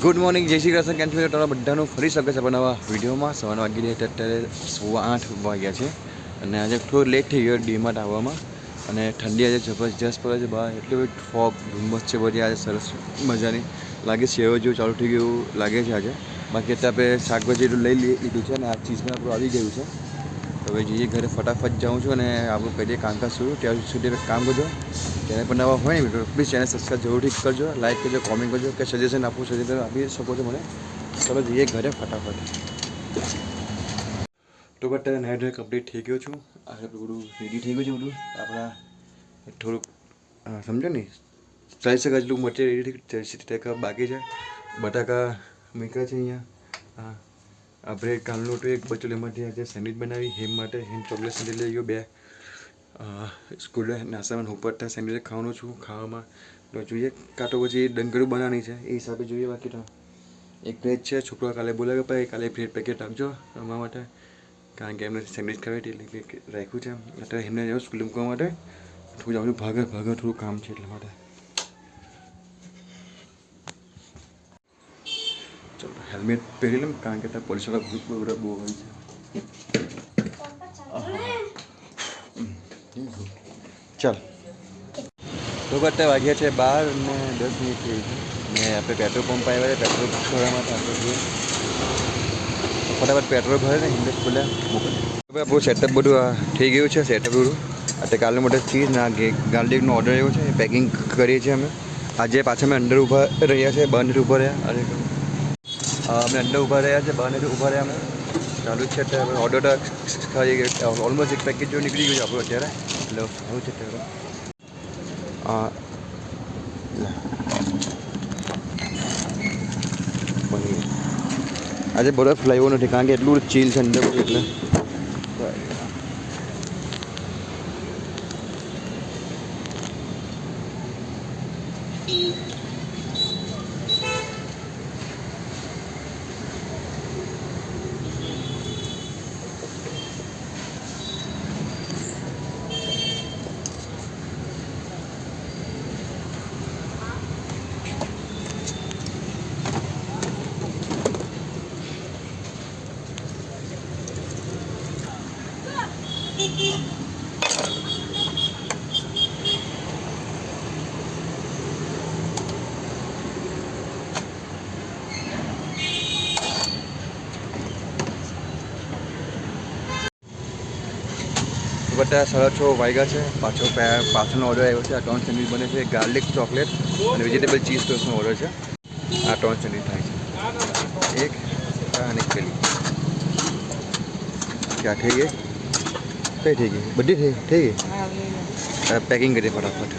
Good morning, જય શ્રી કૃષ્ણ. કેમ છો તમારા બધાનું ફરી શકે છે પણ નવા વિડીયોમાં. સવારના વાગી રહ્યા અત્યારે 8:15 વાગ્યા છે અને આજે થોડું લેટ થઈ ગયો ડીમાર્ટ આવવામાં. અને ઠંડી આજે જબરજસ્ત પડે છે બહાર, એટલી બધી ફોગ ધુમ્મસ છે બધી આજે સરસ મજાની લાગે. સેવા જેવું ચાલુ થઈ ગયું લાગે છે આજે. બાકી અત્યારે આપણે શાકભાજી લઈ લીધું છે અને આ ચીઝમાં આપણું આવી ગયું છે. હવે જઈએ ઘરે, ફટાફટ જાઉં છું અને આપણું કરીએ કામકાજ શરૂ. ત્યાં સુધી કામ કરજો. ચેનલ પર નવા હોય ને પ્લીઝ ચેનલ સબસ્ક્રાઈબ જરૂરથી કરજો, લાઈક કરજો, કોમેન્ટ કરજો, કે સજેશન આપવું સજેશન આપી શકો છો મને. ચલો જઈએ ઘરે ફટાફટ. તો અત્યારે નાઇટ ડ્રેસ કમ્પ્લીટ થઈ ગયો છું. આગળ બધું રેડી થઈ ગયું છે બધું. આપણા થોડુંક સમજો ને 40% જેટલું મટીરિયલ રેડી થઈ 40% બાકી છે. બટાકા મૂક્યા છે અહીંયા. હા, આ બ્રેડ કાલનું હતું એક બચેલું, એમાંથી આજે સેન્ડવિચ બનાવી હેમ માટે. હેમ ચોકલેટ સેન્ડવિચ લઈ ગયો 2. સ્કૂલે નાસ્તામાં ઉપર ત્યાં સેન્ડવિચ ખાવાનું છું. ખાવામાં તો જોઈએ કાં તો પછી ડંગરું બનાવવાની છે એ હિસાબે જોઈએ. બાકી તો એક બ્રેડ છે. છોકરો કાલે બોલાવ્યો ભાઈ કાલે બ્રેડ પેકેટ આપજો અમારા માટે, કારણ કે એમને સેન્ડવિચ ખાવી હતી એટલે રાખ્યું છે. અત્યારે એમને જાઉં સ્કૂલે મૂકવા માટે. થોડું જવાનું ભાગે થોડું કામ છે એટલા માટે. ચલો હેલ્મેટ પહેરી લઉં કારણ કે ત્યાં પોલીસવાળા ગ્રુપ બહુ હોય છે. ચાલ તો અત્યારે વાગ્યા છે 12 અને 10 મિનિટ થઈ છે ને આપણે પેટ્રોલ પંપ આવ્યા છે. પેટ્રોલ ભરવા માટે આપણે જોઈએ ફટાફટ પેટ્રોલ ભરે ને હિન્દસ ખોલ્યા મોકલે. હવે આપણું સેટઅપ બધું થઈ ગયું છે. સેટઅપ બધું અત્યારે કાલે માટે ચીઝ ના ગાર્લિકનો ઓર્ડર આવ્યો છે, એ પેકિંગ કરીએ છીએ અમે. આજે પાછા અમે અંદર ઊભા રહ્યા છે, બહાર ઊભા રહ્યા. અરે અમે અંદર ઊભા રહ્યા છે, બહાર ઊભા રહ્યા અમે. ચાલુ જ છે અત્યારે ઓર્ડર ખાઈ ગયો. ઓલમોસ્ટ એક પેકેજ જો નીકળી ગયું છે આપણું અત્યારે, એટલે સારું છે અત્યારે. આજે બરફ લાવ્યો નથી કારણ કે એટલું ચીલ છે અંદર એટલે. બધા 6:30 વાગ્યા છે. પાછળનો ઓર્ડર આવ્યો છે. આ 3 સેન્ડવિચ બને છે, ગાર્લિક ચોકલેટ અને વેજીટેબલ ચીઝ ટોસ્ટનો ઓર્ડર છે. આ 3 સેન્ડવિચ થાય છે. એક અને એક પેલી ક્યાં થઈ ગઈ? કઈ થઈ ગઈ? બધી થઈ ગઈ. પેકિંગ કરીએ ફટાફટ.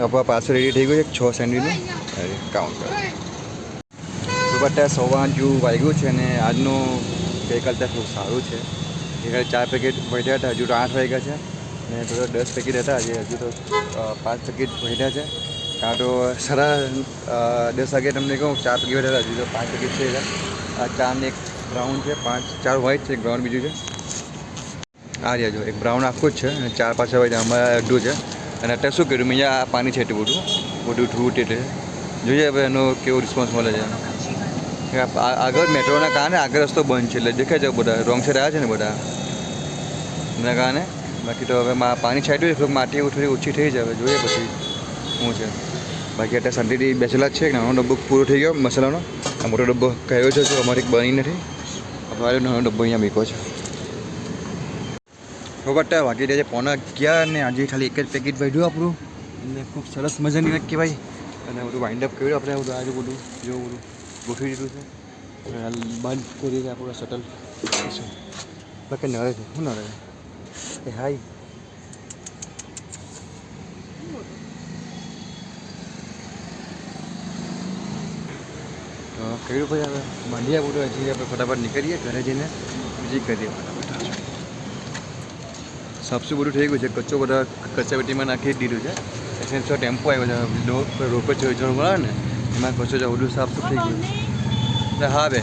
આપણા પાછળ રેડી થઈ ગયું છે 6 સેન્ડવીચનું કાઉન્ટર. તો અત્યારે 8:15 જેવું વાગ્યું છે અને આજનું ગઈકાલ ત્યાં ખૂબ સારું છે. ગઈકાલે 4 પેકેટ વધ્યા હતા, હજુ તો 8 વાગ્યા છે ને. પેલો 10 પેકેટ હતા, આજે હજુ તો 5 પેકેટ વધ્યા છે. કાં તો 10:30 વાગે તમને કહું 4 પીવા હતા, હજુ તો 5 વાગે છે. આ 4 ને એક બ્રાઉન છે, 4 વ્હાઈટ છે, એક બ્રાઉન બીજું છે. આ રહ્યા જો એક બ્રાઉન આખું જ છે અને 4 પાછા હોય અમારા અડધું છે. અને અત્યારે શું કર્યું મેં આ પાણી છે એટલું બધું ફ્રૂટ એટલે જોઈએ હવે એનો કેવો રિસ્પોન્સ મળે છે. આગળ મેટ્રોના કારણે આગળ રસ્તો બંધ છે એટલે દેખાય છે બધા રોંગ સાઈડ આવ્યા છે ને બધા એના કારણે. બાકી તો હવે પાણી છાંટ્યું છે, થોડીક માટી થોડી ઓછી થઈ જાય, હવે જોઈએ પછી શું છે. બાકી અત્યારે શાંતિથી બેસેલા જ છે. નાનો ડબ્બો પૂરો થઈ ગયો મસાલાનો. આ મોટો ડબ્બો કયો છે અમારી બની નથી, અમારો નાનો ડબ્બો અહીંયા મૂક્યો છે. બટ વાગી રહ્યા છે 11:15 ને આજે ખાલી એક જ પેકેટ વાઢ્યું આપણું એટલે ખૂબ સરસ મજાની વાત કહેવાય. અને બધું વાઇન્ડ અપ કર્યું આપણે બધું આજુ બધું જેવું બધું ગોઠવી દીધું છે. બંધ કરી છે આપણું શટલ. બાકી નરે છે શું નરે એ હાઈ કર્યું ભાઈ. હવે બાંધ્યા બધું હજી આપણે ફટાફટ નીકળીએ ઘરે જઈને બીજી કરીએ ફટાફટ. સાફસું બધું થઈ ગયું છે, કચ્ચો બધા કચ્ચા પેટીમાં નાખી જ દીધું છે. એસેન્સનો ટેમ્પો આવ્યો છે રોકડ છે મળે ને એમાં કચ્ચો બધું સાફસું થઈ ગયું. હા બે